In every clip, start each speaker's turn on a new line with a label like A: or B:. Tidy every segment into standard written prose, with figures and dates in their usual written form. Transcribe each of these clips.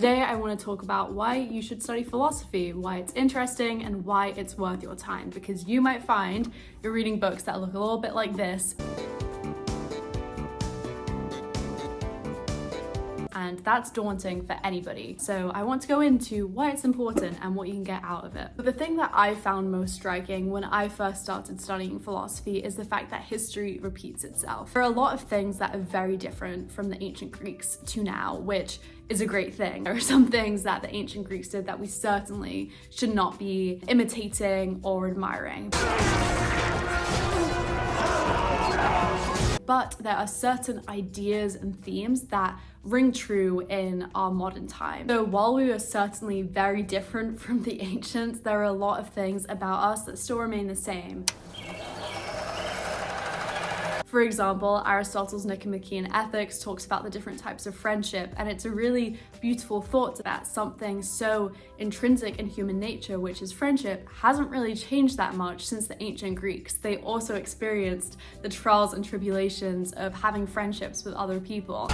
A: Today I want to talk about why you should study philosophy, why it's interesting, and why it's worth your time, because you might find you're reading books that look a little bit like this, and that's daunting for anybody. So I want to go into why it's important and what you can get out of it. But the thing that I found most striking when I first started studying philosophy is the fact that history repeats itself. There are a lot of things that are very different from the ancient Greeks to now, which is a great thing. There are some things that the ancient Greeks did that we certainly should not be imitating or admiring. But there are certain ideas and themes that ring true in our modern time. So while we are certainly very different from the ancients, there are a lot of things about us that still remain the same. For example, Aristotle's Nicomachean Ethics talks about the different types of friendship, and it's a really beautiful thought that something so intrinsic in human nature, which is friendship, hasn't really changed that much since the ancient Greeks. They also experienced the trials and tribulations of having friendships with other people.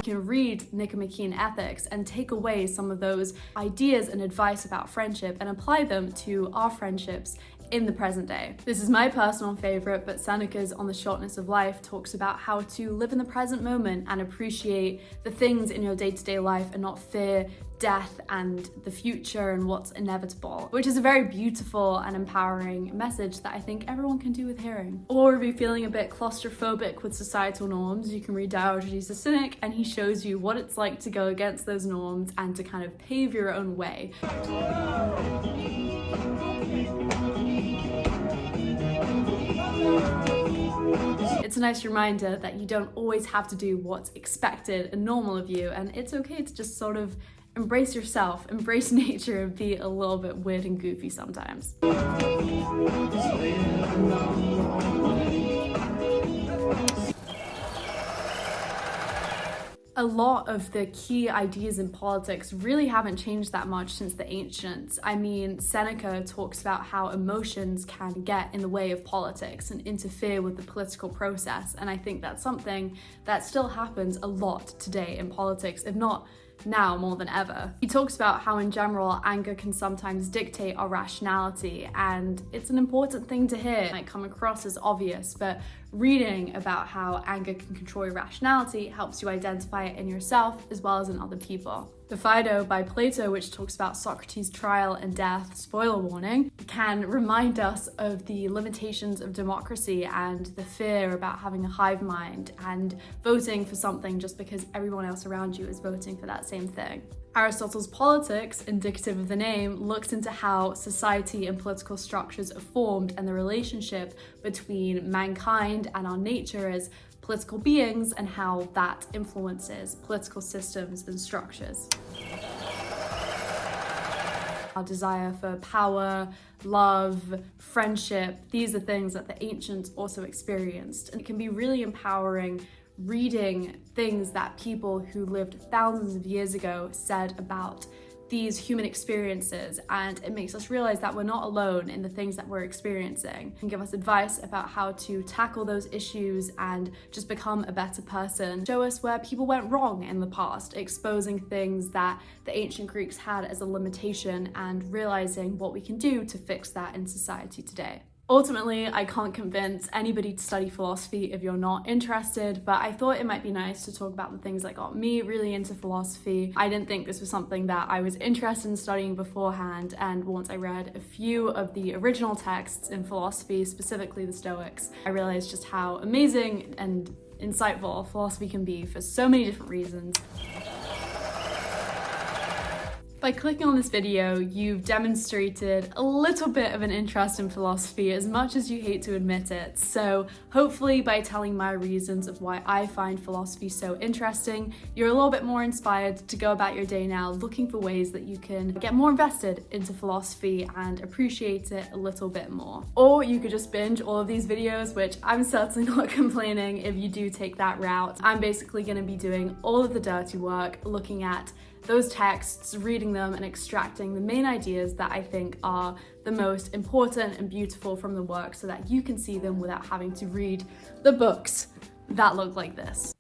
A: You can read Nicomachean Ethics and take away some of those ideas and advice about friendship and apply them to our friendships in the present day. This is my personal favorite, but Seneca's On the Shortness of Life talks about how to live in the present moment and appreciate the things in your day-to-day life and not fear death and the future and what's inevitable, which is a very beautiful and empowering message that I think everyone can do with hearing. Or if you're feeling a bit claustrophobic with societal norms, you can read Diogenes the Cynic, and he shows you what it's like to go against those norms and to kind of pave your own way. It's a nice reminder that you don't always have to do what's expected and normal of you, and it's okay to just sort of embrace yourself, embrace nature, and be a little bit weird and goofy sometimes. A lot of the key ideas in politics really haven't changed that much since the ancients. I mean, Seneca talks about how emotions can get in the way of politics and interfere with the political process, and I think that's something that still happens a lot today in politics, if not now more than ever. He talks about how in general anger can sometimes dictate our rationality, and it's an important thing to hear. It might come across as obvious, but reading about how anger can control your rationality helps you identify it in yourself as well as in other people. The Phaedo by Plato, which talks about Socrates' trial and death, spoiler warning, can remind us of the limitations of democracy and the fear about having a hive mind and voting for something just because everyone else around you is voting for that same thing. Aristotle's Politics, indicative of the name, looks into how society and political structures are formed and the relationship between mankind and our nature as political beings and how that influences political systems and structures. Our desire for power, love, friendship, these are things that the ancients also experienced, and it can be really empowering reading things that people who lived thousands of years ago said about these human experiences, and it makes us realize that we're not alone in the things that we're experiencing, and give us advice about how to tackle those issues and just become a better person. Show us where people went wrong in the past, exposing things that the ancient Greeks had as a limitation and realizing what we can do to fix that in society today. Ultimately, I can't convince anybody to study philosophy if you're not interested, but I thought it might be nice to talk about the things that got me really into philosophy. I didn't think this was something that I was interested in studying beforehand, and once I read a few of the original texts in philosophy, specifically the Stoics, I realized just how amazing and insightful philosophy can be for so many different reasons. By clicking on this video, you've demonstrated a little bit of an interest in philosophy, as much as you hate to admit it. So hopefully by telling my reasons of why I find philosophy so interesting, you're a little bit more inspired to go about your day now looking for ways that you can get more invested into philosophy and appreciate it a little bit more. Or you could just binge all of these videos, which I'm certainly not complaining if you do take that route. I'm basically going to be doing all of the dirty work, looking at those texts, reading them and extracting the main ideas that I think are the most important and beautiful from the work so that you can see them without having to read the books that look like this.